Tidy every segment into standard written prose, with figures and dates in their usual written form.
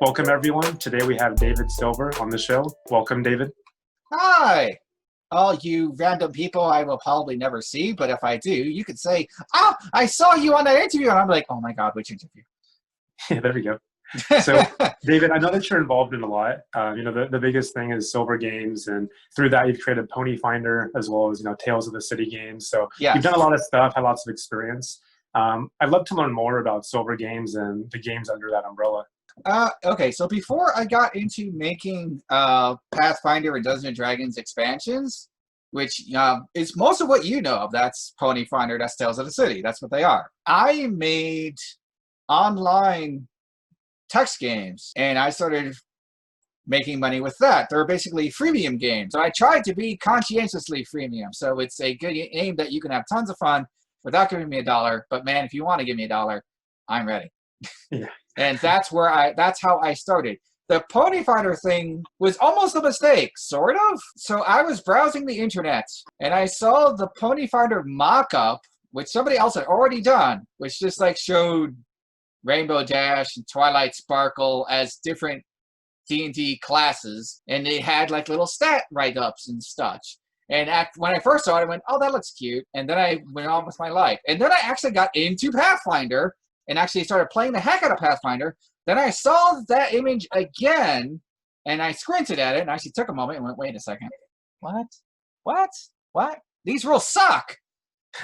Welcome, everyone. Today we have David Silver on the show. Welcome, David. Hi. All you random people I will probably never see, but if I do, you could say, "Oh, I saw you on that interview," and I'm like, "Oh my God, which interview?" Yeah, there we go. So, David, I know that you're involved in a lot. The biggest thing is Silver Games, and through that, you've created Pony Finder as well as Tales of the City games. So, Yes. You've done a lot of stuff, had lots of experience. I'd love to learn more about Silver Games and the games under that umbrella. Okay, so before I got into making Pathfinder and Dungeons & Dragons expansions, which is most of what you know of, that's Pony Finder, that's Tales of the City, that's what they are. I made online text games, and I started making money with that. They're basically freemium games. I tried to be conscientiously freemium, so it's a good game that you can have tons of fun without giving me $1, but man, if you want to give me $1, I'm ready. Yeah. And that's how I started. The Pony Finder thing was almost a mistake, sort of. So I was browsing the internet, and I saw the Pony Finder mock-up, which somebody else had already done, which just like showed Rainbow Dash and Twilight Sparkle as different D&D classes, and they had like little stat write-ups and such. And when I first saw it, I went, "Oh, that looks cute." And then I went on with my life. And then I actually got into Pathfinder and actually started playing the heck out of Pathfinder. Then I saw that image again, and I squinted at it, and I actually took a moment and went, "Wait a second. What? These rules suck.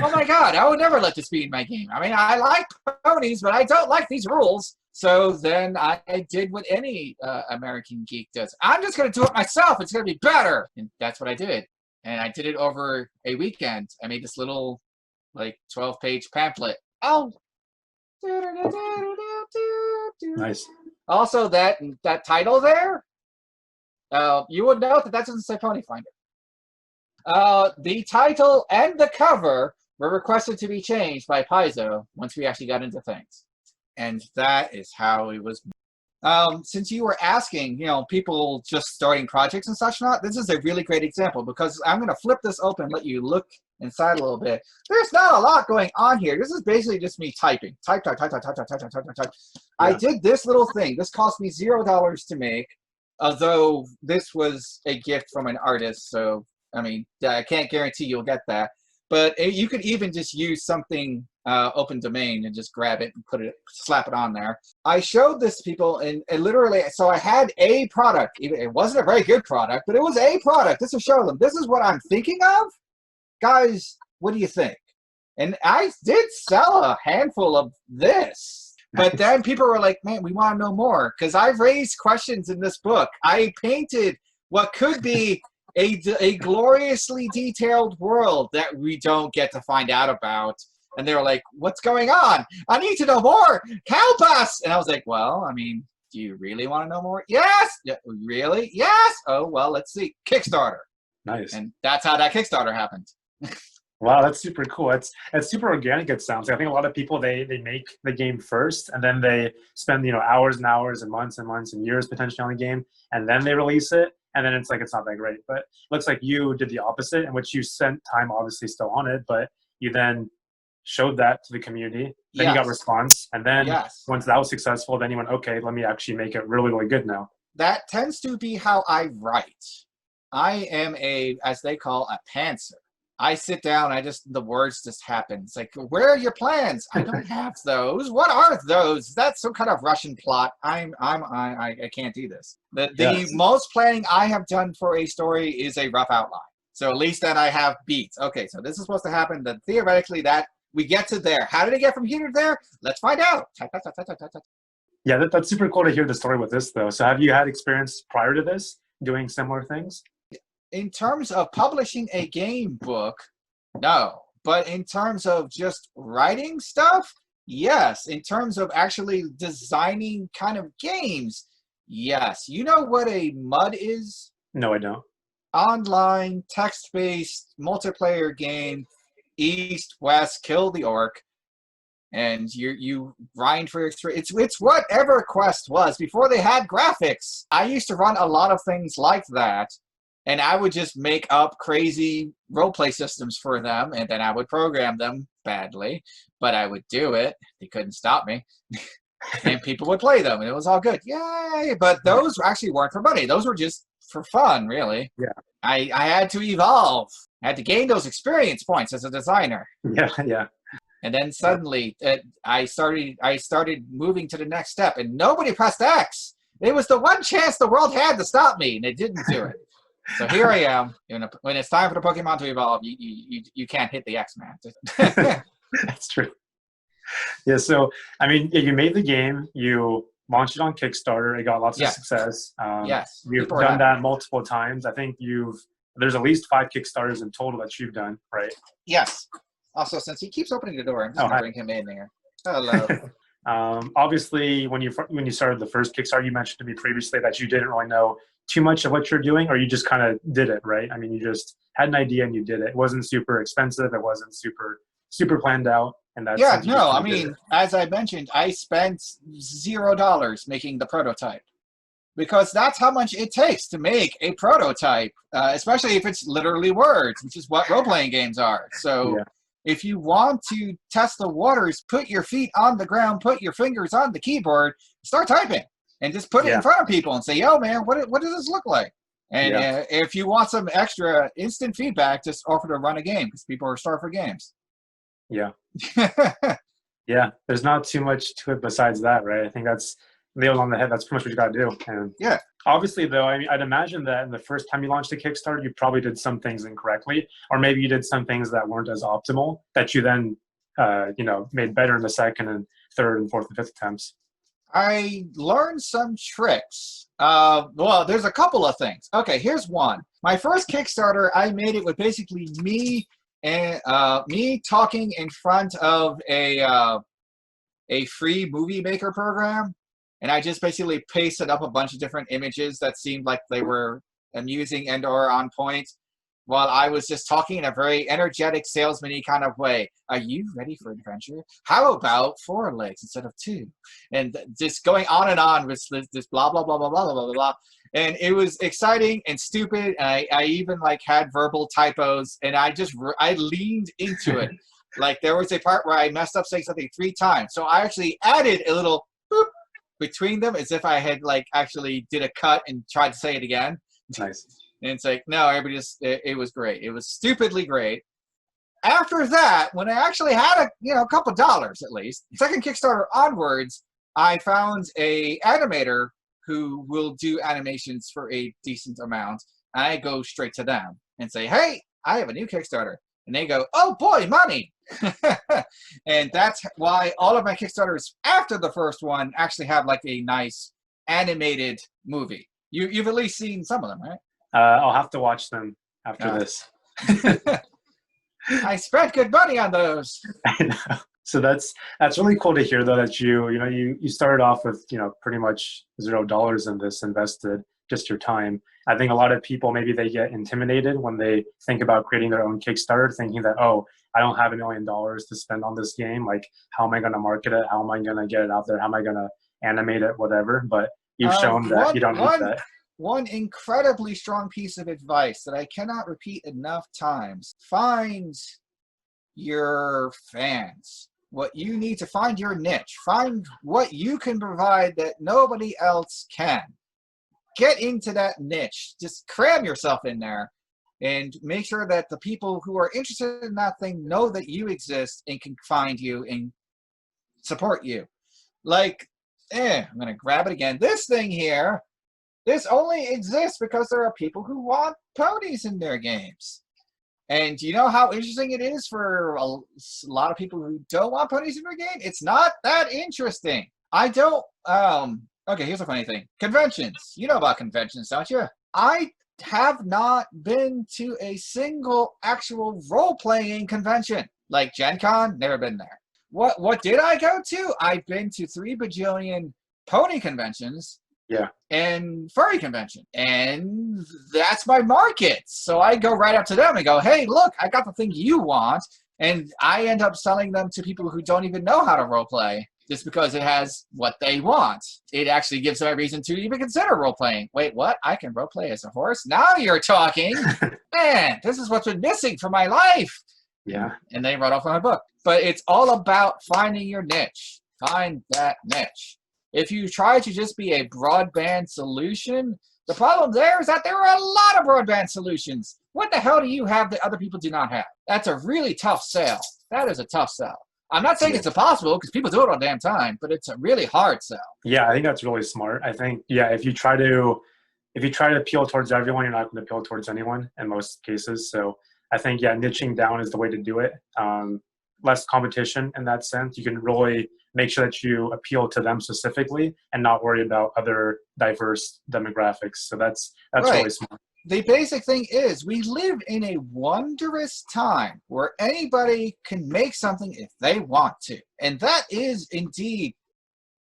Oh my God, I would never let this be in my game. I mean, I like ponies, but I don't like these rules." So then I did what any American geek does. I'm just going to do it myself. It's going to be better. And that's what I did. And I did it over a weekend. I made this little, 12-page pamphlet. Oh. Nice. Also, that title there, you would note that doesn't say Pony Finder. The title and the cover were requested to be changed by Paizo once we actually got into things. And that is how it was. Since you were asking, people just starting projects and such not, this is a really great example because I'm going to flip this open, let you look inside a little bit. There's not a lot going on here. This is basically just me typing. Type. Yeah. I did this little thing. This cost me $0 to make, although this was a gift from an artist. So, I mean, I can't guarantee you'll get that. But you could even just use something open domain and just grab it and slap it on there. I showed this to people, and literally, so I had a product. It wasn't a very good product, but it was a product. Just to show them, this is what I'm thinking of. Guys, what do you think? And I did sell a handful of this. But then people were like, "Man, we want to know more." Because I've raised questions in this book. I painted what could be a gloriously detailed world that we don't get to find out about. And they were like, "What's going on? I need to know more. Help us." And I was like, "Well, I mean, do you really want to know more?" "Yes." "Yeah, really?" "Yes." "Oh, well, let's see. Kickstarter." Nice. And that's how that Kickstarter happened. Wow, that's super cool. It's super organic, it sounds like. I think a lot of people, they make the game first, and then they spend, hours and hours and months and years potentially on the game, and then they release it, and then it's like it's not that great. But it looks like you did the opposite, in which you spent time obviously still on it, but you then showed that to the community, then you got response, and then once that was successful, then you went, "Okay, let me actually make it really, really good now." That tends to be how I write. I am as they call, a pantser. I sit down, the words just happen. It's like, "Where are your plans?" "I don't have those." "What are those?" "That's some kind of Russian plot." I can't do this. The most planning I have done for a story is a rough outline. So at least then I have beats. Okay, so this is supposed to happen. Then theoretically that we get to there. How did it get from here to there? Let's find out. Yeah, that's super cool to hear the story with this, though. So have you had experience prior to this doing similar things? In terms of publishing a game book, no. But in terms of just writing stuff, yes. In terms of actually designing kind of games, yes. You know what a MUD is? No, I don't. Online, text-based, multiplayer game, East, West, kill the orc. And you grind for your experience. It's what EverQuest was before they had graphics. I used to run a lot of things like that. And I would just make up crazy roleplay systems for them, and then I would program them badly, but I would do it. They couldn't stop me. And people would play them, and it was all good. Yay! But those actually weren't for money. Those were just for fun, really. Yeah. I had to evolve. I had to gain those experience points as a designer. Yeah, yeah. And then suddenly I started moving to the next step, and nobody pressed X. It was the one chance the world had to stop me, and it didn't do it. So here I am. When it's time for the Pokemon to evolve, you can't hit the X, man. That's true. Yeah, so, I mean, you made the game, you launched it on Kickstarter, it got lots of success. Yes. You've done that multiple times. I think there's at least 5 Kickstarters in total that you've done, right? Yes. Also, since he keeps opening the door, I'm just going to bring him in there. Hello. Obviously, when you started the first Kickstarter, you mentioned to me previously that you didn't really know too much of what you're doing, or you just kind of did it, right? I mean, you just had an idea and you did it. It wasn't super expensive. It wasn't super planned out. And that's I mean, as I mentioned, I spent $0 making the prototype because that's how much it takes to make a prototype, especially if it's literally words, which is what role-playing games are. So if you want to test the waters, put your feet on the ground, put your fingers on the keyboard, start typing, and just put it in front of people and say, yo, man, what does this look like? And if you want some extra instant feedback, just offer to run a game because people are starved for games. Yeah. Yeah, there's not too much to it besides that, right? I think that's nailed on the head. That's pretty much what you got to do. And obviously, though, I mean, I'd imagine that in the first time you launched a Kickstarter, you probably did some things incorrectly, or maybe you did some things that weren't as optimal that you then, made better in the second and third and fourth and fifth attempts. I learned some tricks. Well, there's a couple of things. Okay, here's one. My first Kickstarter, I made it with basically me talking in front of a free movie maker program, and I just basically pasted up a bunch of different images that seemed like they were amusing and or on point, while I was just talking in a very energetic salesman-y kind of way. Are you ready for adventure? How about 4 legs instead of 2? And just going on and on with this blah, blah, blah, blah, blah, blah, blah, blah. And it was exciting and stupid. And I even had verbal typos, and I leaned into it. Like there was a part where I messed up saying something 3 times. So I actually added a little boop between them as if I had actually did a cut and tried to say it again. Nice. And it's like, no, everybody it was great. It was stupidly great. After that, when I actually had a couple dollars at least, second Kickstarter onwards, I found a animator who will do animations for a decent amount. And I go straight to them and say, hey, I have a new Kickstarter. And they go, oh boy, money. And that's why all of my Kickstarters after the first one actually have a nice animated movie. You've at least seen some of them, right? I'll have to watch them after this. I spent good money on those. I know. So that's really cool to hear, though, that you started off with pretty much $0 in this, invested just your time. I think a lot of people, maybe they get intimidated when they think about creating their own Kickstarter, thinking that, oh, I don't have $1 million to spend on this game. Like, how am I going to market it? How am I going to get it out there? How am I going to animate it? Whatever. But you've shown that you don't need that. One incredibly strong piece of advice that I cannot repeat enough times. Find your fans. What you need to find your niche. Find what you can provide that nobody else can. Get into that niche. Just cram yourself in there and make sure that the people who are interested in that thing know that you exist and can find you and support you. I'm going to grab it again. This thing here, this only exists because there are people who want ponies in their games. And do you know how interesting it is for a lot of people who don't want ponies in their game? It's not that interesting. I don't, okay, here's a funny thing. Conventions. You know about conventions, don't you? I have not been to a single actual role-playing convention. Like Gen Con, never been there. What did I go to? I've been to 3 bajillion pony conventions. Yeah. And furry convention. And that's my market. So I go right up to them and go, hey, look, I got the thing you want. And I end up selling them to people who don't even know how to role play. just because it has what they want. It actually gives them a reason to even consider role-playing. Wait, what? I can role-play as a horse? Now you're talking. Man, this is what's been missing from my life. Yeah. And they wrote off on a book. But it's all about finding your niche. Find that niche. If you try to just be a broadband solution, the problem there is that there are a lot of broadband solutions. What the hell do you have that other people do not have? That's a really tough sell. That is a tough sell. I'm not saying it's impossible because people do it all the damn time, but it's a really hard sell. Yeah, I think that's really smart. I think, yeah, if you try to appeal towards everyone, you're not going to appeal towards anyone in most cases. So I think, yeah, niching down is the way to do it. Less competition in that sense. You can really make sure that you appeal to them specifically and not worry about other diverse demographics. So that's right. Really smart. The basic thing is we live in a wondrous time where anybody can make something if they want to. And that is indeed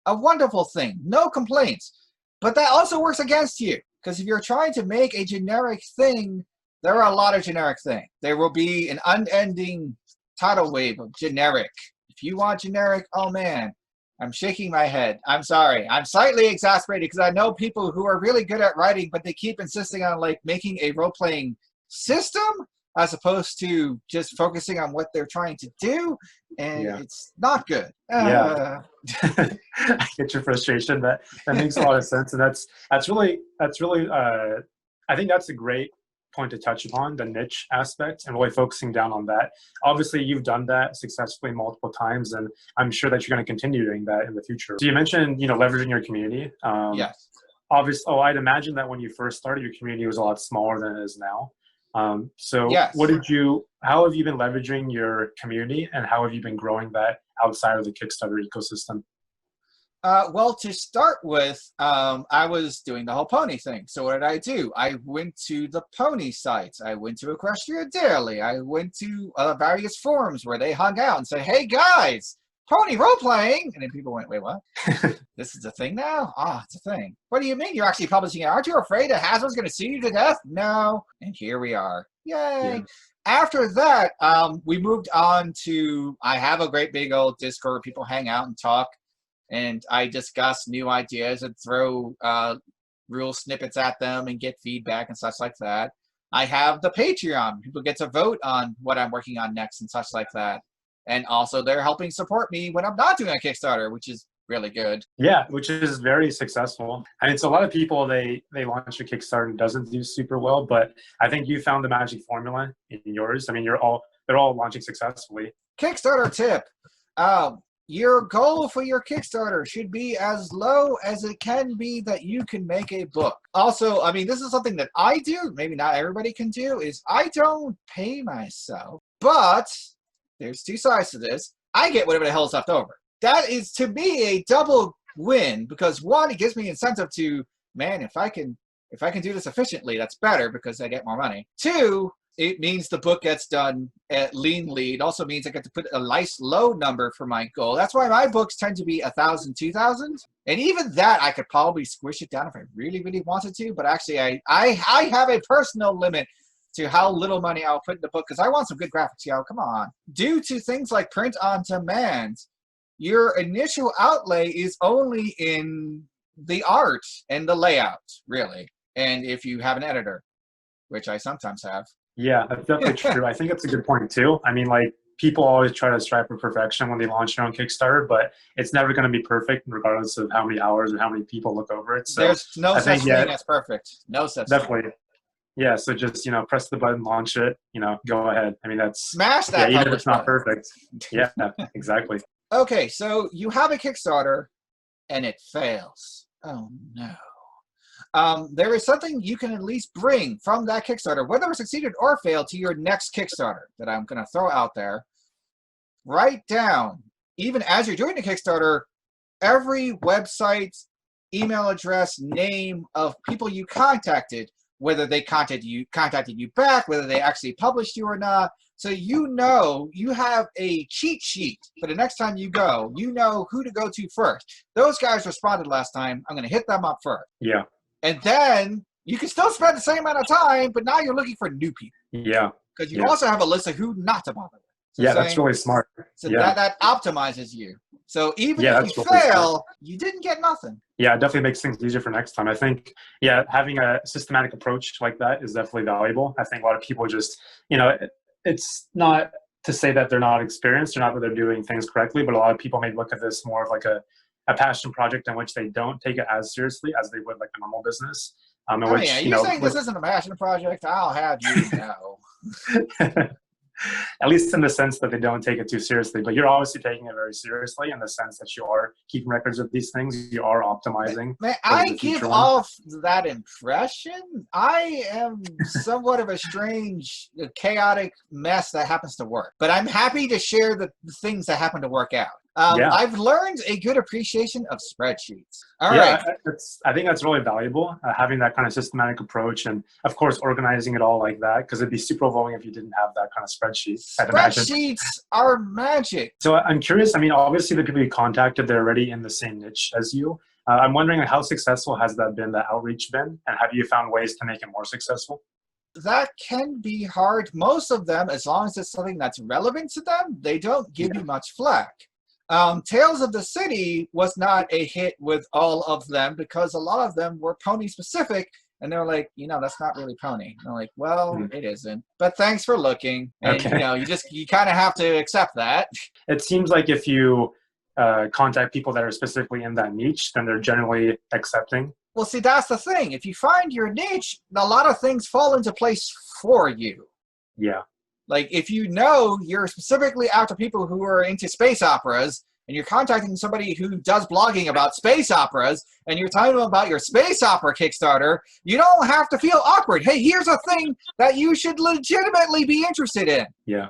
a wonderful thing. No complaints. But that also works against you. Because if you're trying to make a generic thing, there are a lot of generic things. There will be an unending tidal wave of generic. If you want generic, oh man, I'm shaking my head. I'm sorry. I'm slightly exasperated because I know people who are really good at writing, but they keep insisting on like making a role-playing system as opposed to just focusing on what they're trying to do, and it's not good. Yeah, I get your frustration. That makes a lot of sense, and that's really I think that's a great point to touch upon, the niche aspect and really focusing down on that. Obviously, you've done that successfully multiple times, and I'm sure that you're going to continue doing that in the future. So you mentioned, leveraging your community. Yes. Obviously, I'd imagine that when you first started, your community was a lot smaller than it is now. So yes. How have you been leveraging your community, and how have you been growing that outside of the Kickstarter ecosystem? Well, to start with, I was doing the whole pony thing. So what did I do? I went to the pony sites. I went to Equestria Daily. I went to various forums where they hung out and said, hey, guys, pony role-playing. And then people went, wait, what? This is a thing now? Ah, it's a thing. What do you mean you're actually publishing it? Aren't you afraid that Hasbro's going to sue you to death? No. And here we are. Yay. Yeah. After that, we moved on to, I have a great big old Discord where people hang out and talk. And I discuss new ideas and throw rule snippets at them and get feedback and such like that. I have the Patreon. People get to vote on what I'm working on next and such like that. And also they're helping support me when I'm not doing a Kickstarter, which is really good. Yeah, which is very successful. And it's a lot of people, they launch a Kickstarter and doesn't do super well, but I think you found the magic formula in yours. I mean, they're all launching successfully. Kickstarter tip. Your goal for your Kickstarter should be as low as it can be that you can make a book. Also, I mean, this is something that I do, maybe not everybody can do, is I don't pay myself, but there's two sides to this. I get whatever the hell is left over. That is, to me, a double win, because one, it gives me incentive to, man, if I can do this efficiently, that's better because I get more money. Two, it means the book gets done leanly. It also means I get to put a nice low number for my goal. That's why my books tend to be 1,000, 2,000. And even that, I could probably squish it down if I really, really wanted to. But actually, I have a personal limit to how little money I'll put in the book because I want some good graphics, y'all. Come on. Due to things like print on demand, your initial outlay is only in the art and the layout, really. And if you have an editor, which I sometimes have. Yeah, that's definitely true. I think that's a good point too. I mean, like, people always try to strive for perfection when they launch their own Kickstarter, but it's never going to be perfect regardless of how many hours or how many people look over it. So there's no such thing as perfect. No such definitely. thing. Yeah, so just, press the button, launch it, go ahead. I mean, that's... Smash that even if it's not button. perfect. Yeah, exactly. Okay, so you have a Kickstarter and it fails. Oh, no. There is something you can at least bring from that Kickstarter, whether it succeeded or failed, to your next Kickstarter that I'm going to throw out there. Write down, even as you're doing the Kickstarter, every website, email address, name of people you contacted, whether they contacted you back, whether they actually published you or not. So you have a cheat sheet for the next time you go. You know who to go to first. Those guys responded last time. I'm going to hit them up first. Yeah. And then you can still spend the same amount of time, but now you're looking for new people. Yeah. Because you also have a list of who not to bother with. So Yeah, that's really smart. So Yeah. that optimizes you. So even Yeah, if that's you really smart. fail, you didn't get nothing. Yeah, it definitely makes things easier for next time. I think, yeah, having a systematic approach like that is definitely valuable. I think a lot of people just, it's not to say that they're not experienced or not that they're doing things correctly, but a lot of people may look at this more of like a passion project in which they don't take it as seriously as they would like a normal business. In I mean, which, are you saying this isn't a passion project? I'll have you know. at least in the sense that they don't take it too seriously, but you're obviously taking it very seriously in the sense that you are keeping records of these things, you are optimizing Man, for I the give future one. off that impression. I am somewhat of a strange, chaotic mess that happens to work, but I'm happy to share the things that happen to work out. Yeah. I've learned a good appreciation of spreadsheets. All Yeah, right. I think that's really valuable, having that kind of systematic approach, and of course organizing it all like that, because it'd be super overwhelming if you didn't have that kind of spreadsheet, I'd imagine. Spreadsheets are magic. So I'm curious, I mean, obviously the people you contacted, they're already in the same niche as you. I'm wondering how successful has that been, the outreach been, and have you found ways to make it more successful? That can be hard. Most of them, as long as it's something that's relevant to them, they don't give you much flack. Tales of the City was not a hit with all of them because a lot of them were pony specific, and they're like, that's not really pony. And they're like, well, it isn't. But thanks for looking. And you kind of have to accept that. It seems like if you contact people that are specifically in that niche, then they're generally accepting. Well, see, that's the thing. If you find your niche, a lot of things fall into place for you. Yeah. Like, if you're specifically after people who are into space operas, and you're contacting somebody who does blogging about space operas, and you're telling them about your space opera Kickstarter, you don't have to feel awkward. Hey, here's a thing that you should legitimately be interested in. Yeah.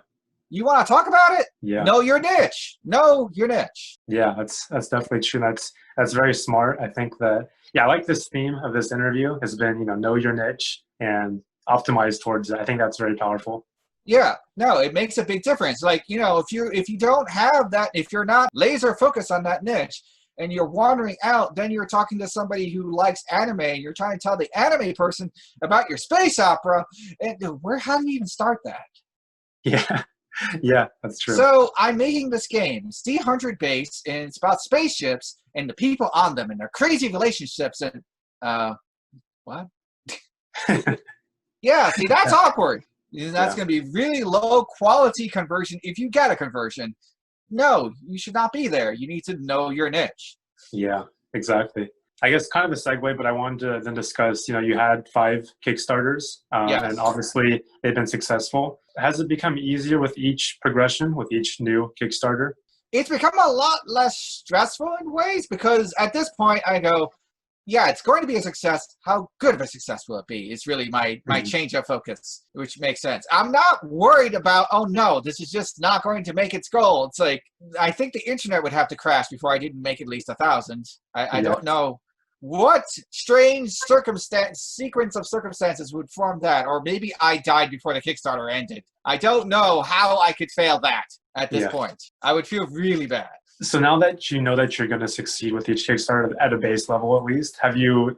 You want to talk about it? Yeah. Know your niche. Know your niche. Yeah, that's definitely true. That's very smart. I think that, I like this theme of this interview has been, know your niche and optimize towards it. I think that's very powerful. Yeah, no, it makes a big difference. Like, if you don't have that, if you're not laser focused on that niche and you're wandering out, then you're talking to somebody who likes anime and you're trying to tell the anime person about your space opera. And how do you even start that? Yeah. Yeah, that's true. So I'm making this game, it's D100 base, and it's about spaceships and the people on them and their crazy relationships. And what? Yeah, see, that's awkward. That's going to be really low quality conversion if you get a conversion. No, you should not be there. You need to know your niche. Yeah, exactly. I guess kind of a segue, but I wanted to then discuss, you had 5 Kickstarters, and obviously they've been successful. Has it become easier with each progression, with each new Kickstarter? It's become a lot less stressful in ways because at this point I go, yeah, it's going to be a success. How good of a success will it be? It's really my change of focus, which makes sense. I'm not worried about, oh no, this is just not going to make its goal. It's like, I think the internet would have to crash before I didn't make at least 1,000. I don't know what strange sequence of circumstances would form that, or maybe I died before the Kickstarter ended. I don't know how I could fail that at this point. I would feel really bad. So now that you know that you're going to succeed with each Kickstarter at a base level, at least, have you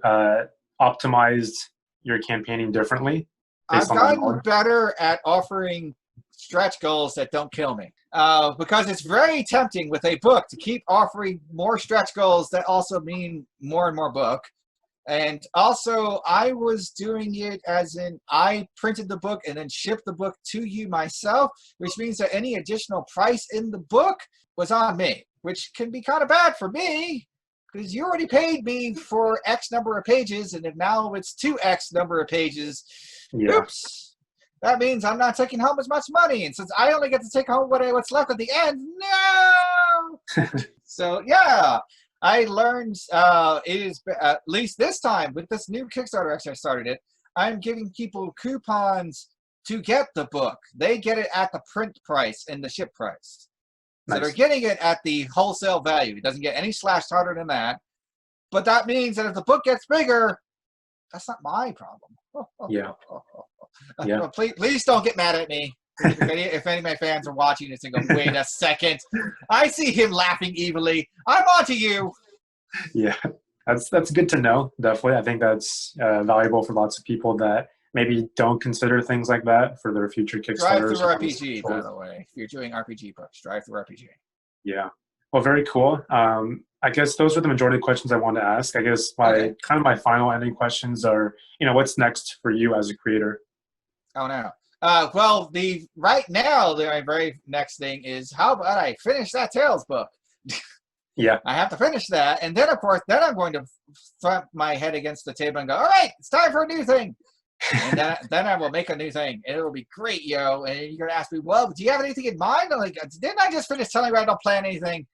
optimized your campaigning differently? I've gotten better at offering stretch goals that don't kill me. Because it's very tempting with a book to keep offering more stretch goals that also mean more and more book. And also, I was doing it as in I printed the book and then shipped the book to you myself, which means that any additional price in the book was on me, which can be kind of bad for me because you already paid me for X number of pages, and if now it's 2X number of pages, oops, that means I'm not taking home as much money. And since I only get to take home what's left at the end, no! So, yeah. I learned it is, at least this time, with this new Kickstarter, actually I started it, I'm giving people coupons to get the book. They get it at the print price and the ship price. So they're getting it at the wholesale value. It doesn't get any slashed harder than that. But that means that if the book gets bigger, that's not my problem. Yeah. Please don't get mad at me. If any of my fans are watching this and go, wait a second, I see him laughing evilly. I'm on to you. Yeah, that's good to know. Definitely, I think that's valuable for lots of people that maybe don't consider things like that for their future Kickstarters. Drive-through RPG, by the way. If you're doing RPG books, drive-through RPG. Yeah. Well, very cool. I guess those are the majority of questions I wanted to ask. I guess my final ending questions are, what's next for you as a creator? Oh no. Well, right now the very next thing is how about I finish that Tales book? Yeah. I have to finish that, and then of course, I'm going to thump my head against the table and go, all right, it's time for a new thing. And then I will make a new thing, and it'll be great, yo. And you're gonna ask me, well, do you have anything in mind? I'm like, didn't I just finish telling you I don't plan anything?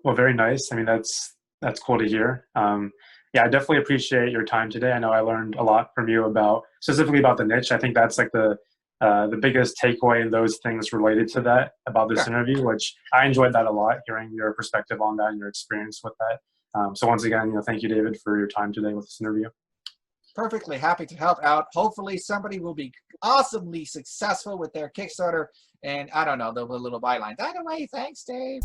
Well, very nice. I mean, that's cool to hear. Yeah, I definitely appreciate your time today. I know I learned a lot from you specifically about the niche. I think that's like the biggest takeaway in those things related to that about this interview, which I enjoyed that a lot, hearing your perspective on that and your experience with that. So once again, thank you, David, for your time today with this interview. Perfectly happy to help out. Hopefully somebody will be awesomely successful with their Kickstarter. And I don't know, there'll be a little byline. By the way, thanks, Dave.